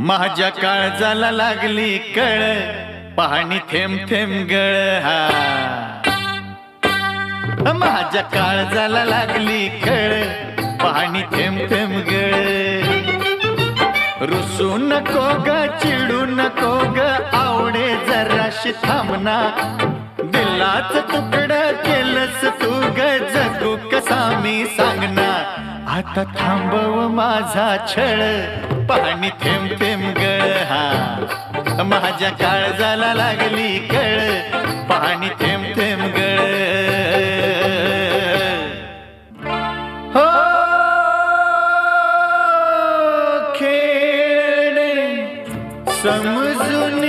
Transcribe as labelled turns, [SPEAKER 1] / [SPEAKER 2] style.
[SPEAKER 1] माझ्या काळजाला लागली कळ, पाणी थेंब थेंब गळ. हा माझ्या काळजाला लागली कळ, पाणी थेंब थेंब गळ. रुसू नको ग, चिडू नको ग, आवडे जराशी थांबना. दिलाच तुकडं केलंस तू ग, जगू कसा मी सांगना. आता थांबव माझा छळ, पाणी थेंब थेंब गळ. हा माझ्या काळजाला लागली कळ, पाणी थेंब थेंब गळ. हो खेळ समजून